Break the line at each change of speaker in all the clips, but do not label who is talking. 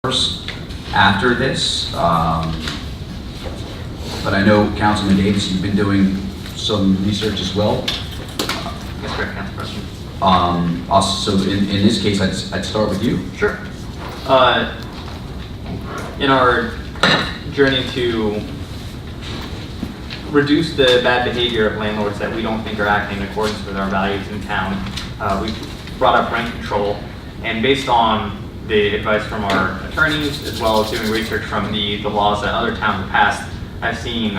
course after this. But I know Councilman Davis, you've been doing some research as well.
Yes, correct, Council President.
Also, in this case, I'd start with you.
Sure. In our journey to reduce the bad behavior of landlords that we don't think are acting in accordance with our values in town, we brought up rent control, and based on the advice from our attorneys as well as doing research from the laws that other towns have passed, I've seen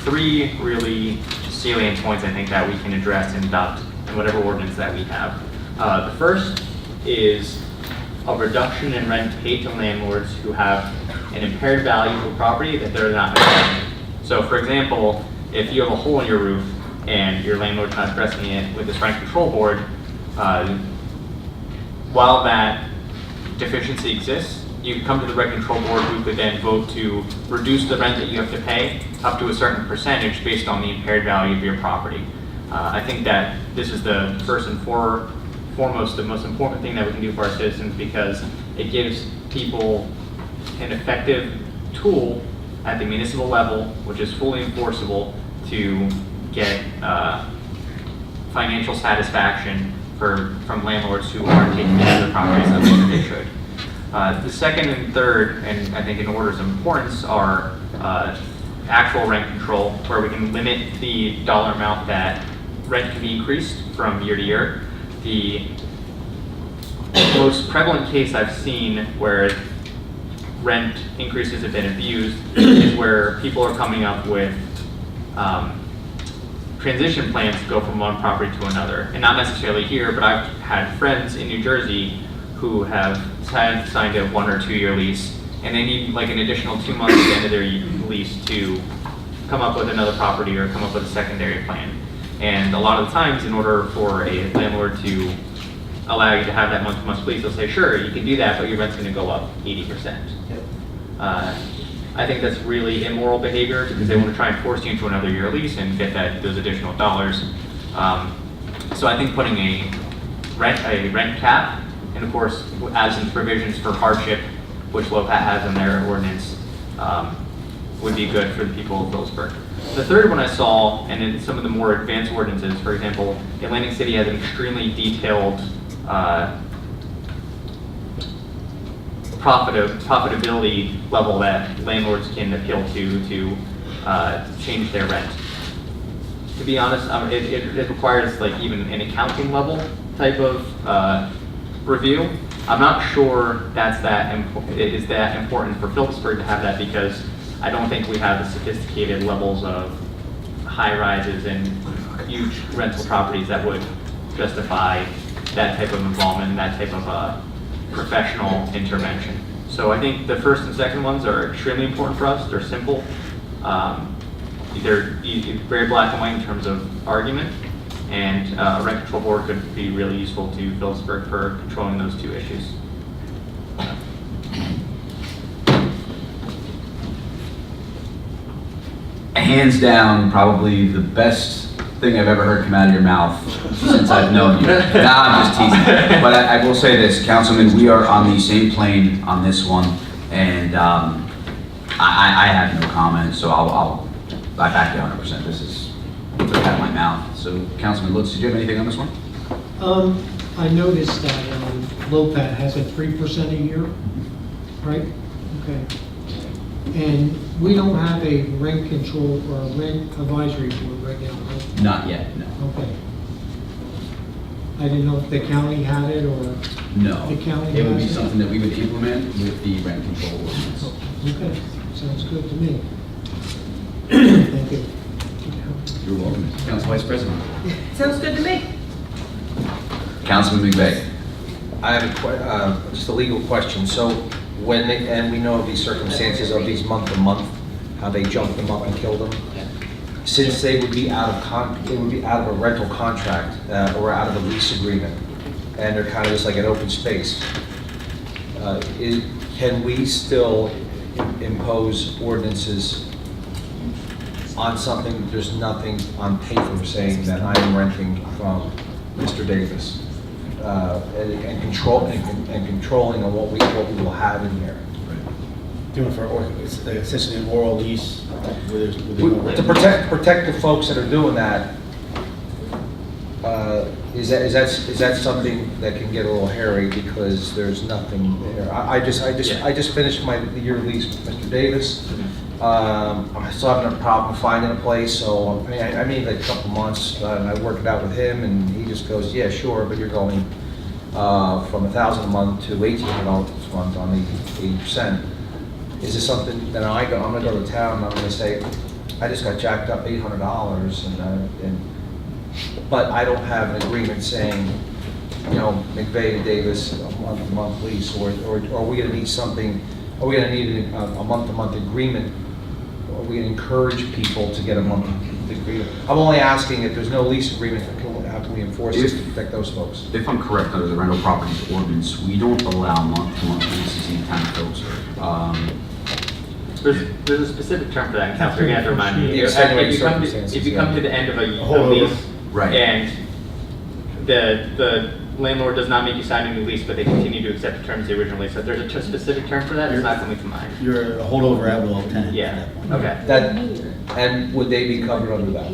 3 really salient points I think that we can address and adopt in whatever ordinance that we have. The first is a reduction in rent paid to landlords who have an impaired value of a property that they're not maintaining. So for example, if you have a hole in your roof and your landlord's not addressing it with this rent control board, while that deficiency exists, you can come to the rent control board who could then vote to reduce the rent that you have to pay up to a certain percentage based on the impaired value of your property. I think that this is the first and foremost, the most important thing that we can do for our citizens, because it gives people an effective tool at the municipal level, which is fully enforceable, to get financial satisfaction from landlords who aren't taking care of their properties the way that they should. The second and third, and I think in orders of importance, are actual rent control, where we can limit the dollar amount that rent can be increased from year to year. The most prevalent case I've seen where rent increases have been abused is where people are coming up with transition plans to go from one property to another. And not necessarily here, but I've had friends in New Jersey who have signed a 1 or 2 year lease, and they need like an additional 2 months at the end of their lease to come up with another property or come up with a secondary plan. And a lot of the times, in order for a landlord to allow you to have that month-to-month lease, they'll say, sure, you can do that, but your rent's going to go up 80%. I think that's really immoral behavior, because they want to try and force you into another year lease and get those additional dollars. So I think putting a rent cap, and of course, absent provisions for hardship, which LOPAT has in their ordinance, would be good for the people of Phillipsburg. The third one I saw, and in some of the more advanced ordinances, for example, Atlantic City has an extremely detailed profitability level that landlords can appeal to change their rent. To be honest, it requires like even an accounting level type of review. I'm not sure is that important for Phillipsburg to have that, because I don't think we have the sophisticated levels of high rises and huge rental properties that would justify that type of involvement and that type of professional intervention. So I think the first and second ones are extremely important for us. They're simple. They're very black and white in terms of argument, and a rent control board could be really useful to Phillipsburg for controlling those 2 issues.
Hands down, probably the best thing I've ever heard come out of your mouth since I've known you. Nah, I'm just teasing. But I will say this, Councilman, we are on the same plane on this one, and I have no comment, so I back you 100%. This is out of my mouth. So, Councilman Lutz, did you have anything on this one?
I noticed that LOPAT has a 3% a year, right? Okay. And we don't have a rent control or a rent advisory board right now, right?
Not yet, no.
Okay. I didn't know if the county had it or
No.
the county
It would be
has it.
something that we would implement with the rent control ordinance.
Okay, sounds good to me. Thank you.
You're welcome. Council Vice President.
Sounds good to me.
Councilman McVeigh.
I have just a legal question. So and we know the circumstances of these month-to-month, how they jump them up and kill them. Since they would be out of a rental contract or out of a lease agreement, and they're kind of just like an open space, can we still impose ordinances on something? There's nothing on paper saying that I am renting from Mr. Davis. and controlling on what we will have in here.
Doing for, it's essentially an oral lease with
To protect the folks that are doing that, is that something that can get a little hairy because there's nothing there? I just finished the year lease with Mr. Davis. I'm still having a problem finding a place, so I mean like a couple months, and I worked it out with him, and he just goes, yeah, sure, but you're going from $1,000 a month to $1,800 a month on the 80%. Is this something that I'm gonna go to town and I'm gonna say, I just got jacked up $800 but I don't have an agreement saying, you know, McVeigh to Davis, a month-to-month lease, or are we gonna need something, are we gonna need a month-to-month agreement? Are we gonna encourage people to get a month-to-month agreement? I'm only asking if there's no lease agreement, how can we enforce this to protect those folks?
If I'm correct, under the rental properties ordinance, we don't allow month-to-month leases in the town of Phillipsburg.
There's a specific term for that, and Counselor, you have to remind me.
Yeah, extenuating
If you come to the end of a
holdover.
lease,
Right.
and the landlord does not make you sign a new lease, but they continue to accept the terms of the original lease, so there's a specific term for that, it's not coming to mind.
You're a holdover at will tenant.
Yeah,
at that point.
okay.
And would they be covered under that?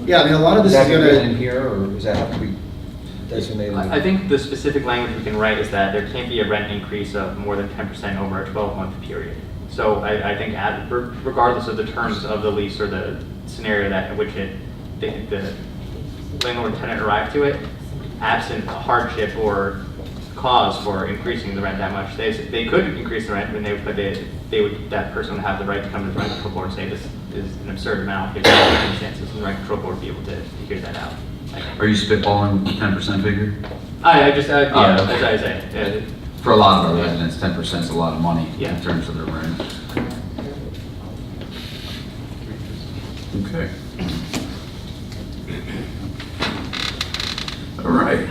Yeah, I mean, a lot of
Does
this is
that be written in
gonna,
here, or does that have to be designated?
I think the specific language we can write is that there can't be a rent increase of more than 10% over a 12-month period. So I think regardless of the terms of the lease or the scenario that which the landlord tenant arrived to it, absent a hardship or cause for increasing the rent that much, they could increase the rent, but that person would have the right to come to the rent control board and say this is an absurd amount given the circumstances, and the rent control board would be able to figure that out. I think.
Are you spitballing the 10% figure?
I just yeah,
Oh, okay.
as I say.
For a lot of our residents, 10% is a lot of money
Yeah.
in terms of their rent. Okay. All right.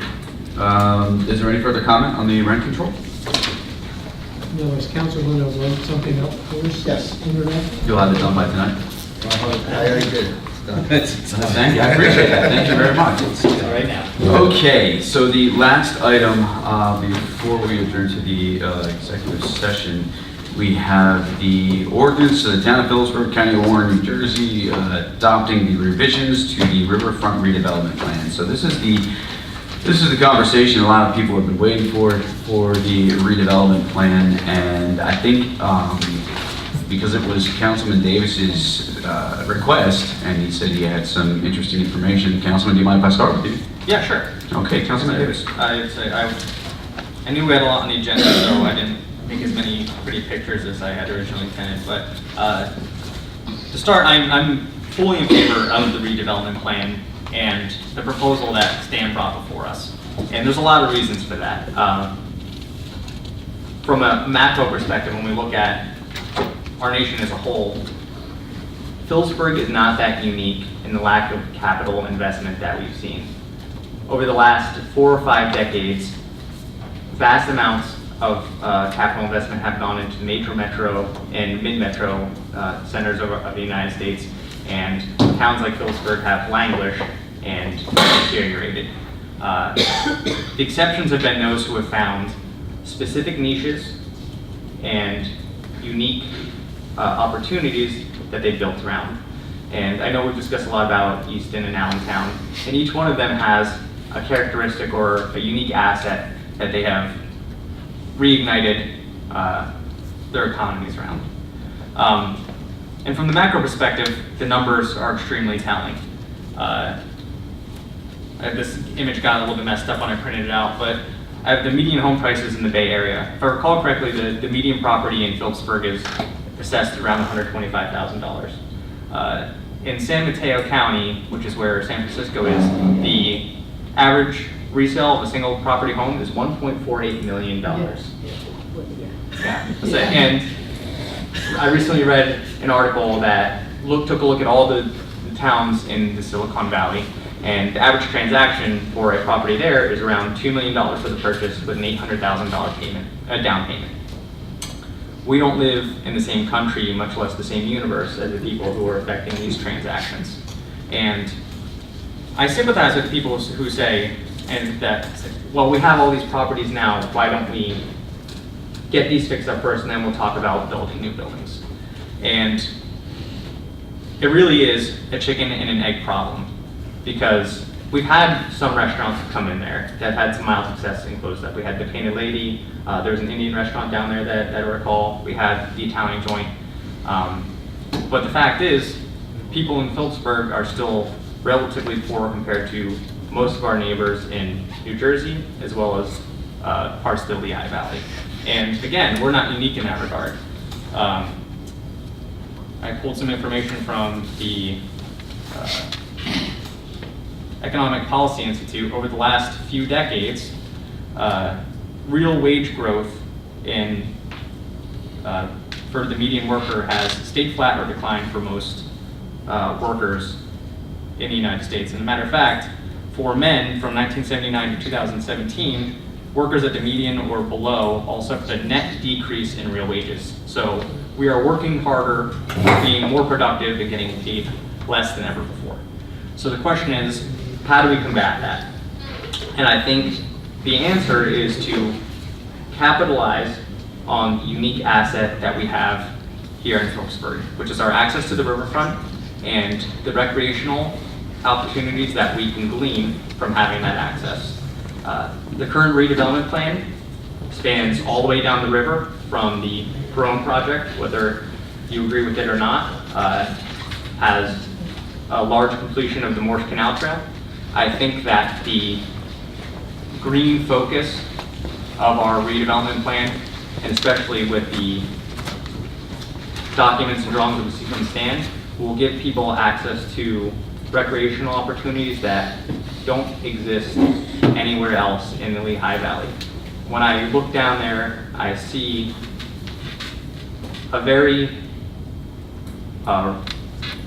Is there any further comment on the rent control?
No, is council going to write something up for us?
Yes.
Under that?
You'll have it done by tonight?
I already did.
Thank you, I appreciate that, thank you very much.
Right now.
Okay, so the last item, before we adjourn to the executive session, we have the ordinance of the town of Phillipsburg, County of Warren, New Jersey, adopting the revisions to the riverfront redevelopment plan. So this is the conversation a lot of people have been waiting for the redevelopment plan, and I think because it was Councilman Davis's request, and he said he had some interesting information. Councilman, do you mind if I start with you?
Yeah, sure.
Okay, Councilman Davis.
I knew we had a lot on the agenda, so I didn't make as many pretty pictures as I had originally intended. But to start, I'm fully in favor of the redevelopment plan and the proposal that Stan brought before us. And there's a lot of reasons for that. From a macro perspective, when we look at our nation as a whole, Phillipsburg is not that unique in the lack of capital investment that we've seen. Over the last 4 or 5 decades, vast amounts of capital investment have gone into major metro and mid-metro centers of the United States, and towns like Phillipsburg have languished and deteriorated. The exceptions have been those who have found specific niches and unique opportunities that they built around. And I know we've discussed a lot about Easton and Allentown, and each one of them has a characteristic or a unique asset that they have reignited their economies around. And from the macro perspective, the numbers are extremely telling. This image got a little bit messed up when I printed it out, but I have the median home prices in the Bay Area. If I recall correctly, the median property in Phillipsburg is assessed around $125,000. In San Mateo County, which is where San Francisco is, the average resale of a single property home is $1.48 million. Yeah. And I recently read an article that took a look at all the towns in the Silicon Valley, and the average transaction for a property there is around $2 million for the purchase with an $800,000 payment, a down payment. We don't live in the same country, much less the same universe, as the people who are affecting these transactions. And I sympathize with people who say, and that, well, we have all these properties now, why don't we get these fixed up first, and then we'll talk about building new buildings. And it really is a chicken and an egg problem, because we've had some restaurants come in there that had some mild success and closed up. We had the Painted Lady, there was an Indian restaurant down there that I recall, we had the Italian joint. But the fact is, people in Phillipsburg are still relatively poor compared to most of our neighbors in New Jersey, as well as parts of the Lehigh Valley. And again, we're not unique in that regard. I pulled some information from the Economic Policy Institute. Over the last few decades, real wage growth in for the median worker has stayed flat or declined for most workers in the United States. And as a matter of fact, for men from 1979 to 2017, workers at the median or below all suffered a net decrease in real wages. So we are working harder, being more productive, and getting paid less than ever before. So the question is, how do we combat that? And I think the answer is to capitalize on the unique asset that we have here in Phillipsburg, which is our access to the riverfront and the recreational opportunities that we can glean from having that access. The current redevelopment plan spans all the way down the river from the Perone project, whether you agree with it or not, has a large completion of the Morse Canal Trail. I think that the green focus of our redevelopment plan, and especially with the documents and drawings that we see from Stan, will give people access to recreational opportunities that don't exist anywhere else in the Lehigh Valley. When I look down there, I see a very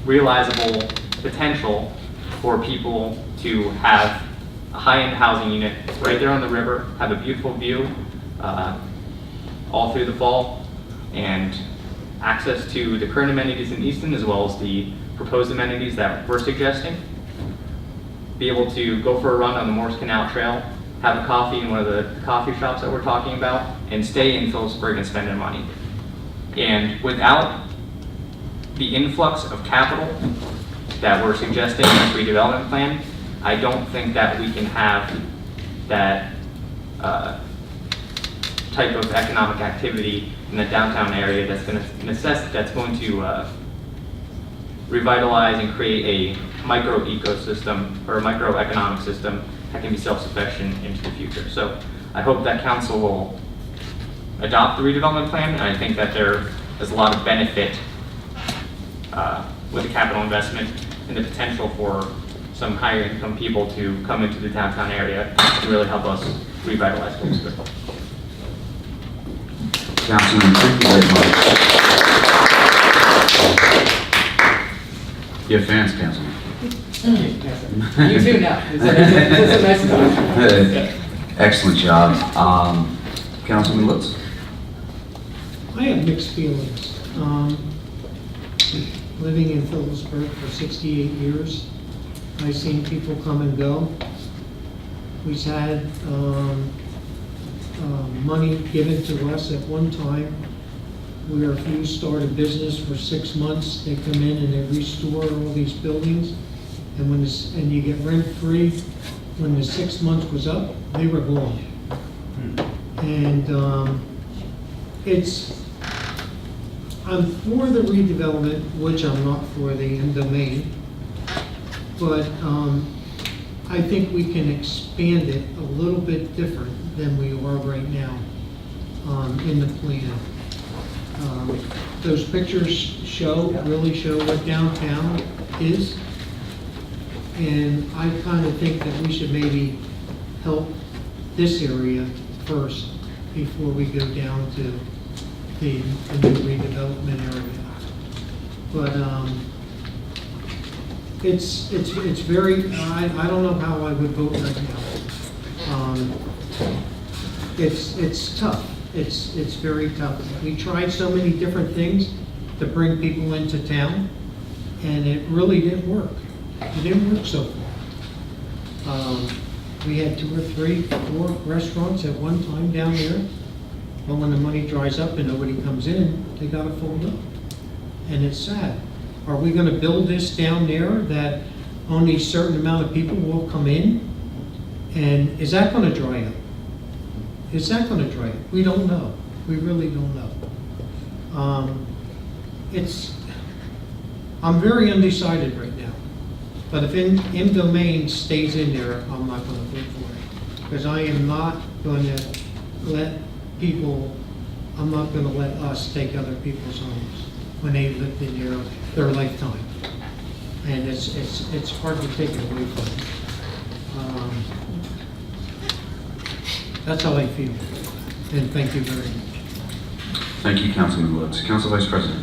realizable potential for people to have a high-end housing unit right there on the river, have a beautiful view all through the fall, and access to the current amenities in Easton as well as the proposed amenities that we're suggesting. Be able to go for a run on the Morse Canal Trail, have a coffee in one of the coffee shops that we're talking about, and stay in Phillipsburg and spend their money. And without the influx of capital that we're suggesting in this redevelopment plan, I don't think that we can have that type of economic activity in the downtown area that's going to revitalize and create a micro ecosystem or a microeconomic system that can be self-sufficient into the future. So I hope that council will adopt the redevelopment plan, and I think that there is a lot of benefit with the capital investment and the potential for some higher income people to come into the downtown area and really help us revitalize Phillipsburg.
Councilman, thank you very much. You have fans, Councilman.
You too now. It's a nice time.
Excellent job. Councilman Lutz?
I have mixed feelings. Living in Phillipsburg for 68 years, I've seen people come and go. We've had money given to us at one time where if you start a business for 6 months, they come in and they restore all these buildings, and and you get rent-free. When the 6 months was up, they were gone. And I'm for the redevelopment, which I'm not for the end domain, but I think we can expand it a little bit different than we are right now in the plan. Those pictures really show what downtown is, and I kind of think that we should maybe help this area first before we go down to the new redevelopment area. But it's very, I don't know how I would vote right now. It's tough. It's very tough. We tried so many different things to bring people into town, and it really didn't work. It didn't work so far. We had 2 or 3, 4 restaurants at one time down there. But when the money dries up and nobody comes in, they gotta fold up. And it's sad. Are we gonna build this down there that only a certain amount of people will come in? And is that gonna dry up? Is that gonna dry up? We don't know. We really don't know. I'm very undecided right now. But if in domain stays in there, I'm not gonna vote for it. Because I am not gonna let I'm not gonna let us take other people's homes when they lived in their lifetime. And it's hard to take it away from them. That's how I feel. And thank you very much.
Thank you, Councilman Woods. Council Vice President.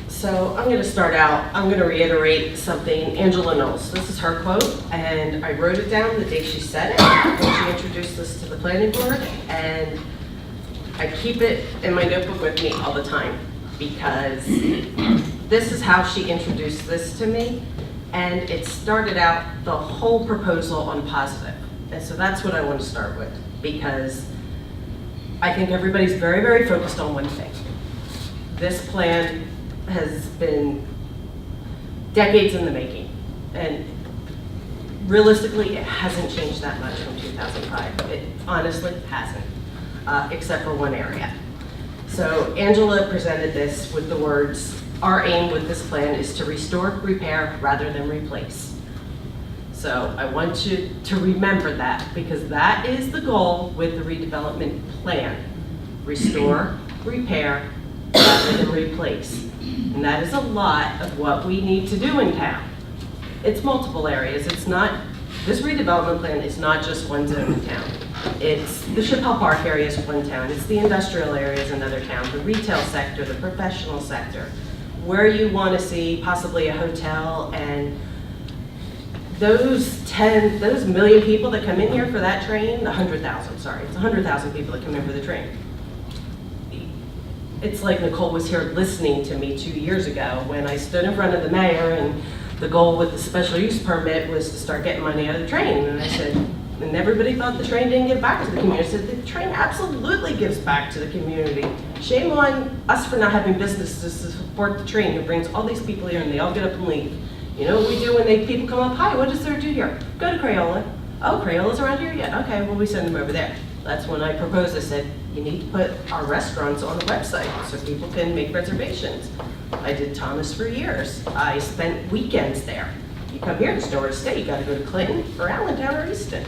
So I'm going to start out, I'm going to reiterate something Angela Knowles. This is her quote, and I wrote it down the day she said it, when she introduced this to the planning board, and I keep it in my notebook with me all the time, because this is how she introduced this to me, and it started out the whole proposal on positive. And so that's what I want to start with, because I think everybody's very, very focused on one thing. This plan has been decades in the making, and realistically, it hasn't changed that much from 2005. It honestly hasn't, except for one area. So Angela presented this with the words, "Our aim with this plan is to restore, repair, rather than replace." So I want you to remember that, because that is the goal with the redevelopment plan. Restore, repair, rather than replace. And that is a lot of what we need to do in town. It's multiple areas. It's not, this redevelopment plan is not just one zone in town. It's the Chappelle Park area is one town. It's the industrial area is another town, the retail sector, the professional sector, where you want to see possibly a hotel, and those million people that come in here for that train, 100,000, sorry, it's 100,000 people that come in for the train. It's like Nicole was here listening to me 2 years ago when I stood in front of the mayor, and the goal with the special use permit was to start getting money out of the train. And I said, and everybody thought the train didn't give back to the community. I said, the train absolutely gives back to the community. Shame on us for not having businesses to support the train who brings all these people here and they all get up and leave. You know what we do when people come up, "Hi, what does there do here?" "Go to Crayola." "Oh, Crayola's around here?" "Yeah, okay, well, we send them over there." That's when I proposed, I said, you need to put our restaurants on the website so people can make reservations. I did Thomas for years. I spent weekends there. You come here, there's nowhere to stay. You gotta go to Clinton or Allentown or Easton.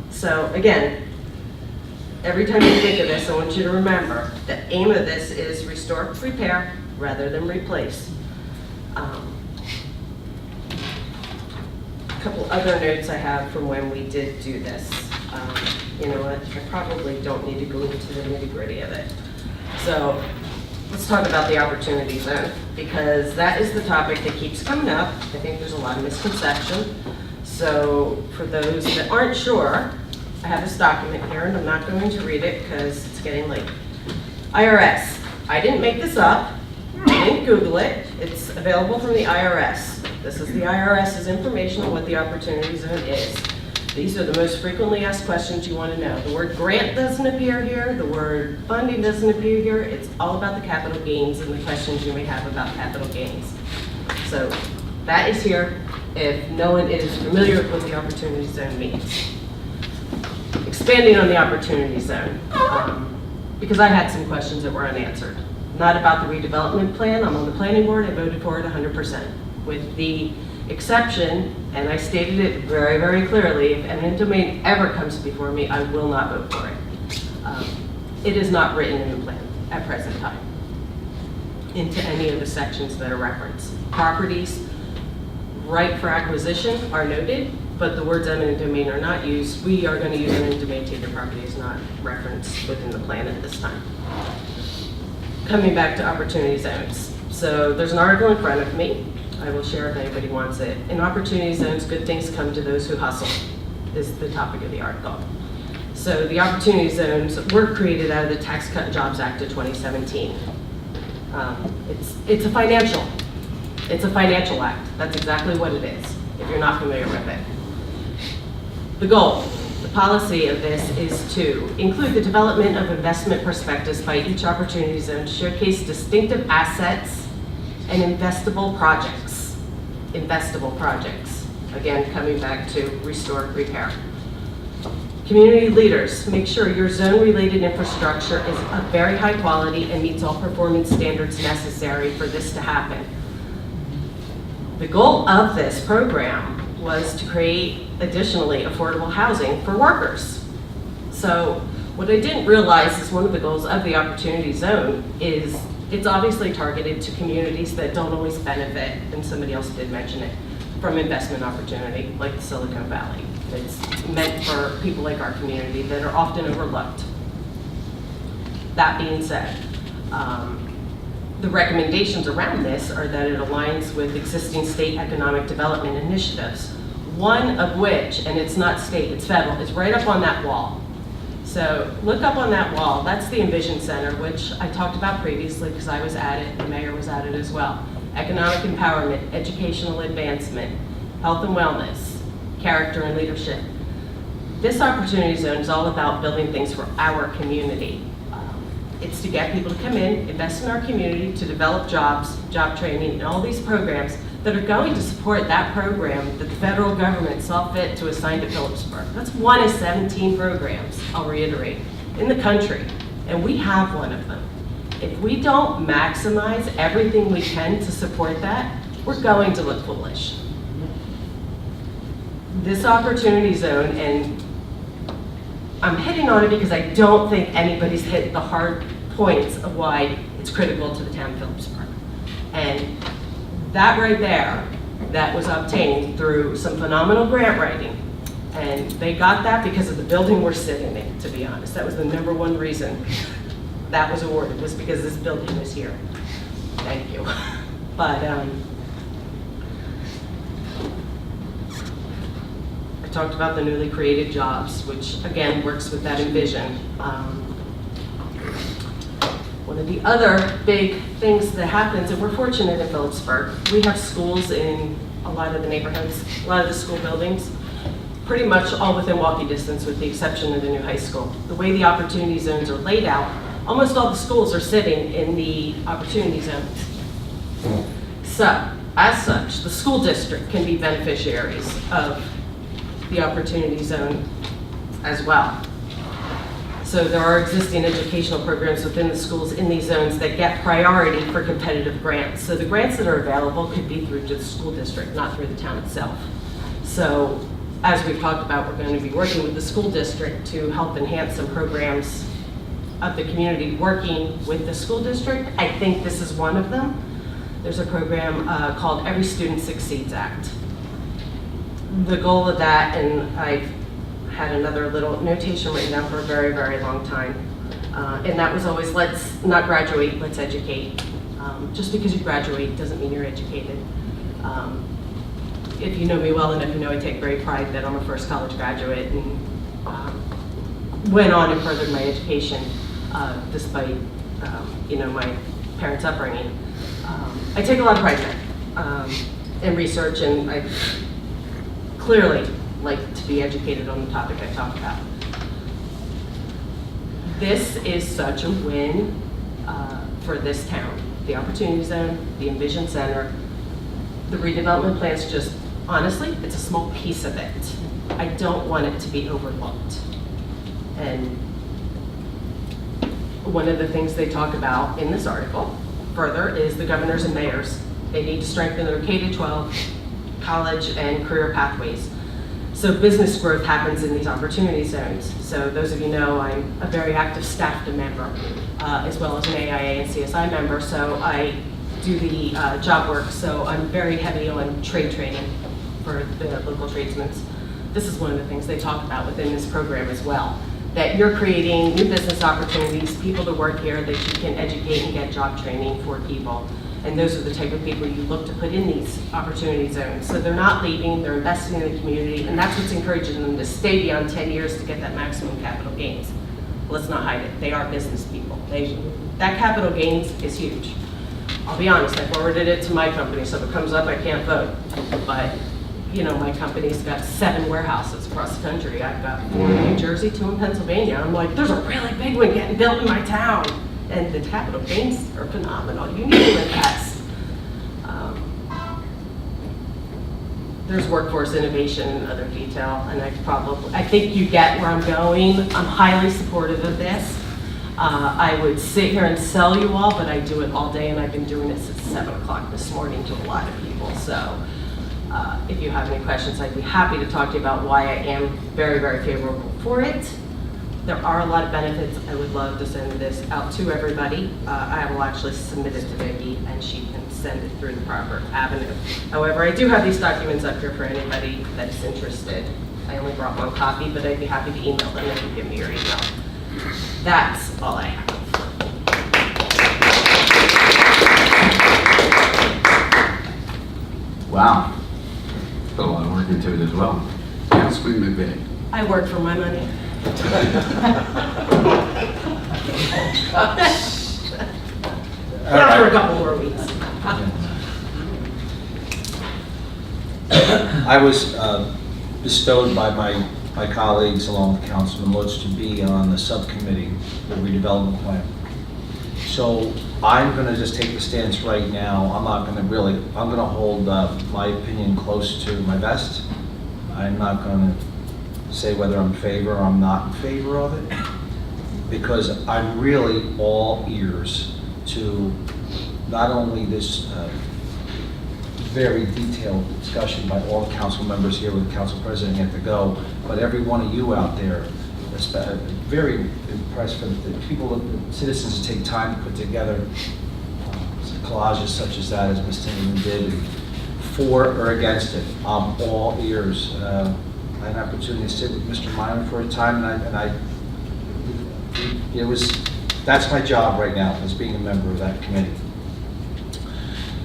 So again, every time you think of this, I want you to remember the aim of this is restore, repair, rather than replace. A couple other notes I have from when we did do this. You know what, I probably don't need to go into the nitty-gritty of it. So let's talk about the opportunity zone, because that is the topic that keeps coming up. I think there's a lot of misconception. So for those that aren't sure, I have this document here, and I'm not going to read it because it's getting late. IRS, I didn't make this up. I didn't Google it. It's available from the IRS. This is the IRS's information on what the opportunity zone is. These are the most frequently asked questions you want to know. The word grant doesn't appear here. The word funding doesn't appear here. It's all about the capital gains and the questions you may have about capital gains. So that is here if no one is familiar with what the opportunity zone means. Expanding on the opportunity zone, because I had some questions that were unanswered. Not about the redevelopment plan. I'm on the planning board. I voted for it 100%. With the exception, and I stated it very, very clearly, if eminent domain ever comes before me, I will not vote for it. It is not written in the plan at present time into any of the sections that are referenced. Properties ripe for acquisition are noted, but the words eminent domain are not used. We are going to use eminent domain to the property is not referenced within the plan at this time. Coming back to opportunity zones. So there's an article in front of me. I will share if anybody wants it. In opportunity zones, good things come to those who hustle, is the topic of the article. So the opportunity zones were created out of the Tax Cut and Jobs Act of 2017. It's a financial act. That's exactly what it is. if you're not familiar with it. The goal, the policy of this is to include the development of investment prospectus by each opportunity zone to showcase distinctive assets and investable projects. Investable projects. Again, coming back to restore, repair. Community leaders, make sure your zone-related infrastructure is of very high quality and meets all performance standards necessary for this to happen. The goal of this program was to create additionally affordable housing for workers. So what I didn't realize is one of the goals of the Opportunity Zone is it's obviously targeted to communities that don't always benefit, and somebody else did mention it, from investment opportunity, like the Silicon Valley. It's meant for people like our community that are often overlooked. That being said, the recommendations around this are that it aligns with existing state economic development initiatives, one of which, and it's not state, it's federal, it's right up on that wall. So look up on that wall, that's the Envision Center, which I talked about previously because I was at it, the mayor was at it as well. Economic empowerment, educational advancement, health and wellness, character and leadership. This Opportunity Zone is all about building things for our community. It's to get people to come in, invest in our community, to develop jobs, job training, and all these programs that are going to support that program that the federal government saw fit to assign to Phillipsburg. That's one of 17 programs, I'll reiterate, in the country, and we have one of them. If we don't maximize everything we can to support that, we're going to look foolish. This Opportunity Zone, and I'm hitting on it because I don't think anybody's hit the hard points of why it's critical to the town of Phillipsburg. And that right there, that was obtained through some phenomenal grant writing. And they got that because of the building we're sitting in, to be honest. That was the #1 reason that was awarded, was because this building was here. Thank you. But I talked about the newly created jobs, which again works with that Envision. One of the other big things that happens, and we're fortunate in Phillipsburg, we have schools in a lot of the neighborhoods, a lot of the school buildings, pretty much all within walking distance with the exception of the new high school. The way the Opportunity Zones are laid out, almost all the schools are sitting in the Opportunity Zones. So, as such, the school district can be beneficiaries of the Opportunity Zone as well. So there are existing educational programs within the schools in these zones that get priority for competitive grants. So the grants that are available could be through the school district, not through the town itself. So as we've talked about, we're going to be working with the school district to help enhance some programs of the community working with the school district. I think this is one of them. There's a program called Every Student Succeeds Act. The goal of that, and I've had another little notation written down for a very, very long time, and that was always, let's not graduate, let's educate. Just because you graduate doesn't mean you're educated. If you know me well enough, you know I take great pride that I'm a first college graduate and went on and furthered my education despite my parents' upbringing. I take a lot of pride in research, and I clearly like to be educated on the topic I talk about. This is such a win for this town. The Opportunity Zone, the Envision Center, the redevelopment plans, just honestly, it's a small piece of it. I don't want it to be overlooked. And one of the things they talk about in this article further is the governors and mayors. They need to strengthen their K-12, college, and career pathways. So business growth happens in these Opportunity Zones. So those of you know, I'm a very active staff member, as well as an AIA and CSI member. So I do the job work. So I'm very heavy on trade training for the local tradesmen. This is one of the things they talk about within this program as well, that you're creating new business opportunities, people to work here, that you can educate and get job training for people. And those are the type of people you look to put in these Opportunity Zones. So they're not leaving, they're investing in the community, and that's what's encouraging them to stay beyond 10 years to get that maximum capital gains. Let's not hide it, they are business people. That capital gains is huge. I'll be honest, I forwarded it to my company, so if it comes up, I can't vote. But you know, my company's got 7 warehouses across the country. I've got 4 in New Jersey, 2 in Pennsylvania. I'm like, there's a really big one getting built in my town. And the capital gains are phenomenal. You need to invest. There's workforce innovation and other detail, and I think you get where I'm going. I'm highly supportive of this. I would sit here and sell you all, but I do it all day, and I've been doing it since 7 o'clock this morning to a lot of people. So if you have any questions, I'd be happy to talk to you about why I am very, very favorable for it. There are a lot of benefits. I would love to send this out to everybody. I will actually submit it to Vicki, and she can send it through the proper avenue. However, I do have these documents up here for anybody that's interested. I only brought 1 copy, but I'd be happy to email them if you give me your email. That's all I have.
Wow. Put a lot of work into it as well. Councilman McVeigh.
I work for my money. Not for a couple more weeks.
I was bestowed by my colleagues along with Councilman Lutz to be on the subcommittee, the redevelopment plan. So I'm going to just take the stance right now. I'm going to hold my opinion close to my vest. I'm not going to say whether I'm in favor or I'm not in favor of it, because I'm really all ears to not only this very detailed discussion by all the council members here with the council president yet to go, but every one of you out there. Very impressed with the people, the citizens to take time to put together collages such as that, as Ms. Tinderman did, for or against it. I'm all ears. I had an opportunity to sit with Mr. Minor for a time, that's my job right now, as being a member of that committee.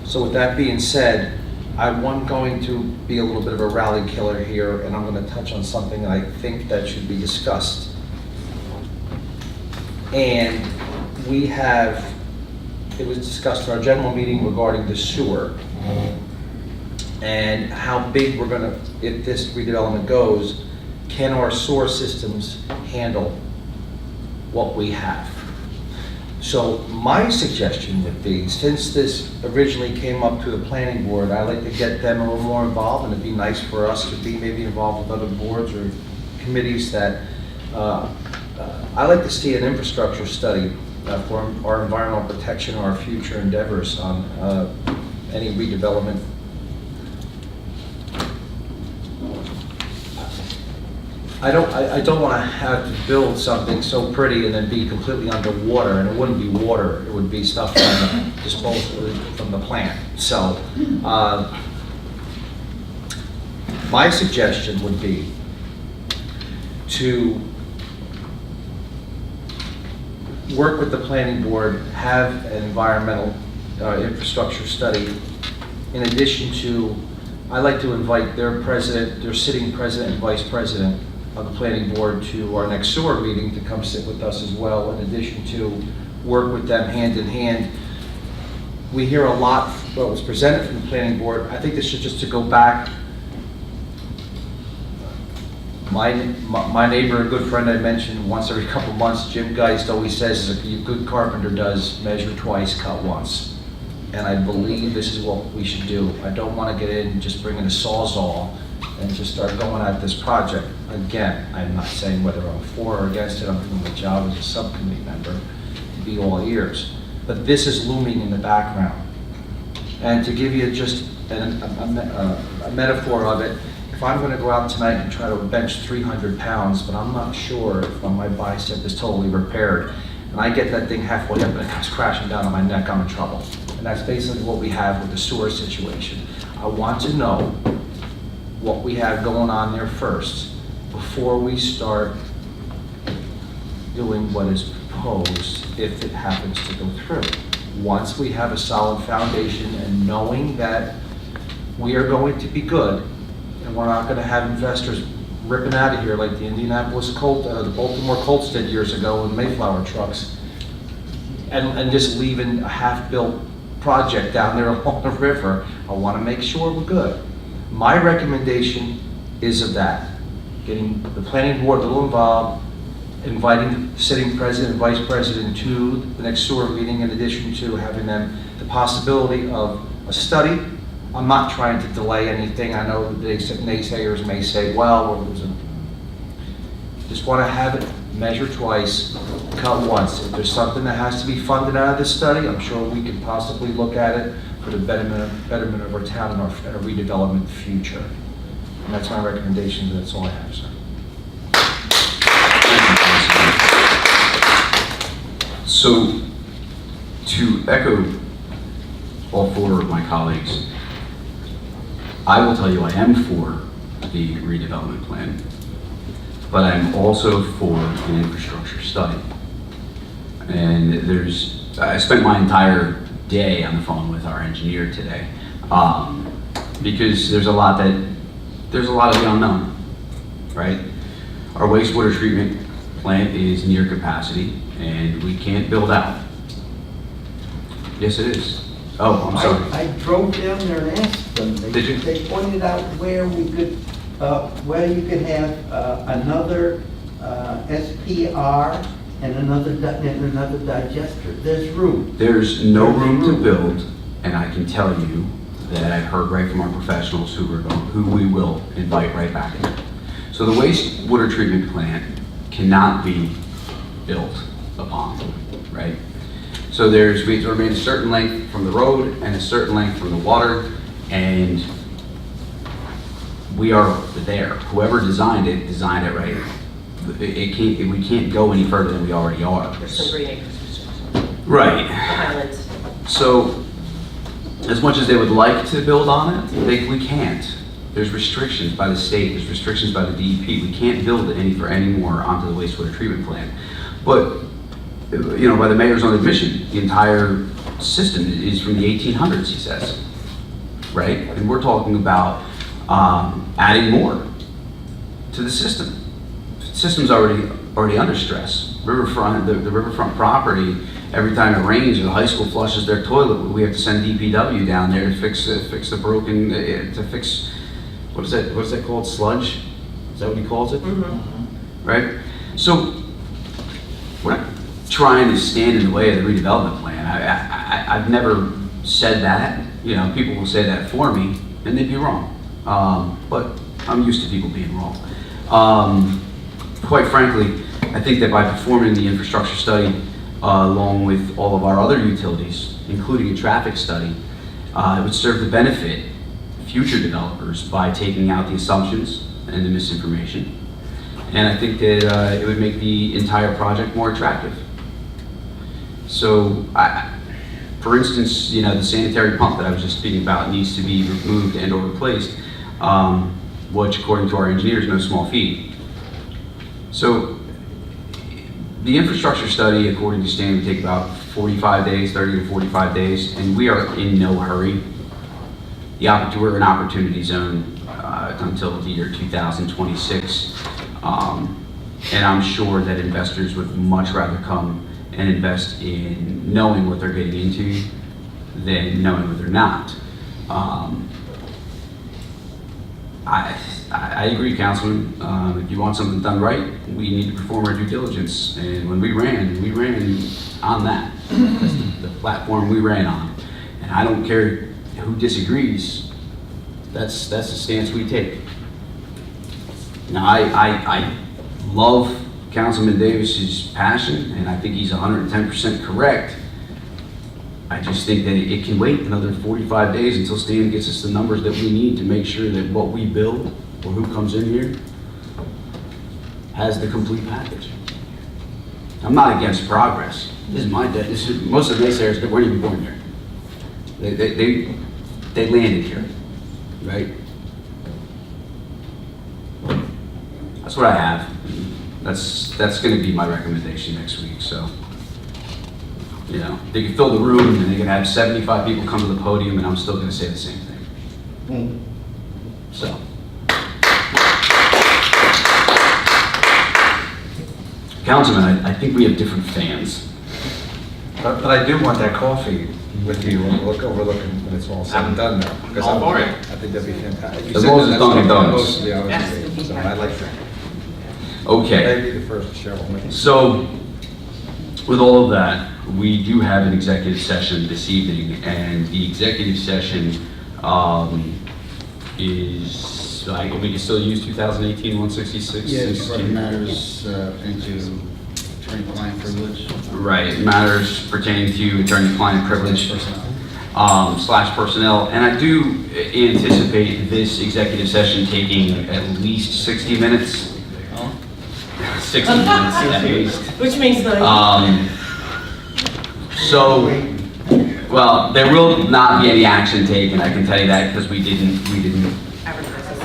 So with that being said, I'm going to be a little bit of a rally killer here, and I'm going to touch on something that I think that should be discussed. And it was discussed in our general meeting regarding the sewer and how big we're going to, if this redevelopment goes, can our sewer systems handle what we have? So my suggestion would be, since this originally came up to the planning board, I'd like to get them a little more involved, and it'd be nice for us to be maybe involved with other boards or committees that, I'd like to see an infrastructure study for our environmental protection, our future endeavors on any redevelopment. I don't want to have to build something so pretty and then be completely underwater, and it wouldn't be water, it would be stuff from the disposal from the plant. So my suggestion would be to work with the planning board, have an environmental infrastructure study. In addition to, I'd like to invite their sitting president and vice president of the planning board to our next sewer meeting to come sit with us as well, in addition to work with them hand in hand. We hear a lot what was presented from the planning board. I think this should just to go back. My neighbor, a good friend I mentioned once every couple months, Jim Geist always says, a good carpenter does measure twice, cut once. And I believe this is what we should do. I don't want to get in and just bring in a sawzall and just start going at this project. Again, I'm not saying whether I'm for or against it. I'm doing my job as a subcommittee member to be all ears. But this is looming in the background. And to give you just a metaphor of it, if I'm going to go out tonight and try to bench 300 pounds, but I'm not sure if my bicep is totally repaired, and I get that thing halfway up and it comes crashing down on my neck, I'm in trouble. And that's basically what we have with the sewer situation. I want to know what we have going on there first before we start doing what is proposed, if it happens to go through. Once we have a solid foundation and knowing that we are going to be good, and we're not going to have investors ripping out of here like the Indianapolis Colt, the Baltimore Colts did years ago in Mayflower trucks, and just leaving a half-built project down there along the river. I want to make sure we're good. My recommendation is of that, getting the planning board a little involved, inviting the sitting president and vice president to the next sewer meeting, in addition to having them the possibility of a study. I'm not trying to delay anything. I know the naysayers may say, well, just want to have it measured twice, cut once. If there's something that has to be funded out of this study, I'm sure we can possibly look at it for the betterment of our town and our redevelopment future. And that's my recommendation. That's all I have, sir.
So, to echo all four of my colleagues, I will tell you I am for the redevelopment plan, but I'm also for an infrastructure study. And I spent my entire day on the phone with our engineer today, because there's a lot of the unknown, right? Our wastewater treatment plant is near capacity, and we can't build out. Yes, it is. Oh, I'm sorry.
I drove down there and asked them.
Did you?
They pointed out where we could, where you could have another SPR and another digester. There's room.
There's no room to build, and I can tell you that I've heard right from our professionals who we will invite right back in. So the wastewater treatment plant cannot be built upon, right? So we have to remain a certain length from the road and a certain length from the water, and we are there. Whoever designed it right. We can't go any further than we already are.
There's some green acres.
Right.
The Highlands.
So, as much as they would like to build on it, we can't. There's restrictions by the state, there's restrictions by the DEP. We can't build any more onto the wastewater treatment plant. But, by the mayor's own admission, the entire system is from the 1800s, he says, right? And we're talking about adding more to the system. The system's already under stress. Riverfront, the riverfront property, every time it rains or the high school flushes their toilet, we have to send DPW down there to fix the broken, to fix, what is that called, sludge? Is that what he calls it?
Mm-hmm.
Right? So, we're not trying to stand in the way of the redevelopment plan. I've never said that. People will say that for me, and they'd be wrong. But I'm used to people being wrong. Quite frankly, I think that by performing the infrastructure study along with all of our other utilities, including a traffic study, it would serve to benefit future developers by taking out the assumptions and the misinformation. And I think that it would make the entire project more attractive. So, for instance, the sanitary pump that I was just speaking about needs to be removed and or replaced, which according to our engineers, no small feat. So, the infrastructure study, according to Stan, would take about 45 days, 30 to 45 days, and we are in no hurry. We're an opportunity zone until the year 2026, and I'm sure that investors would much rather come and invest in knowing what they're getting into than knowing what they're not. I agree, Councilman. If you want something done right, we need to perform our due diligence. And when we ran on that. That's the platform we ran on. And I don't care who disagrees. That's the stance we take. Now, I love Councilman Davis's passion, and I think he's 110% correct. I just think that it can wait another 45 days until Stan gets us the numbers that we need to make sure that what we build or who comes in here has the complete package. I'm not against progress. Most of the naysayers that weren't even born here. They landed here, right? That's what I have. That's going to be my recommendation next week. So, they can fill the room and they can have 75 people come to the podium, and I'm still going to say the same thing. So, Councilman, I think we have different fans.
But I do want that coffee with you, overlooking when it's all said and done now. because
all for it.
I think that'd be fantastic. You
As
said
long as
that
it's Dunkin'
that's
Donuts.
supposed to be honest with you, so I like that.
Okay.
Maybe the first Cheryl.
So, with all of that, we do have an executive session this evening, and the executive session is, we can still use 2018-166?
Yes, it matters into attorney-client privilege.
Right, matters pertaining to attorney-client privilege / personnel. And I do anticipate this executive session taking at least 60 minutes. 60 minutes at least.
Which means that.
So, well, there will not be any action taken, I can tell you that, because we didn't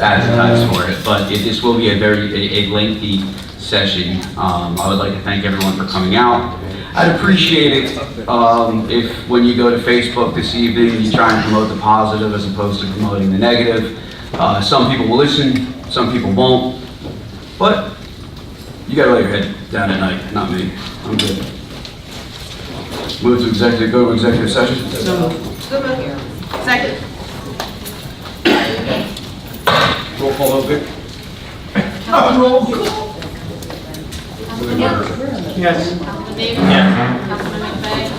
advertise for it. But this will be a lengthy session. I would like to thank everyone for coming out. I'd appreciate it if, when you go to Facebook this evening, you try and promote the positive as opposed to promoting the negative. Some people will listen, some people won't. But you gotta lay your head down at night, not me. I'm good. Move to executive, go to executive session.
So moved. Second.
Roll call, Vic.
Roll call.
Yes.
Councilman Davis?
Yes.
Councilman McVeigh?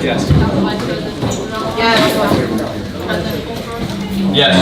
Yes.
Council Vice President Steve?
Yes.
President Cooper?
Yes.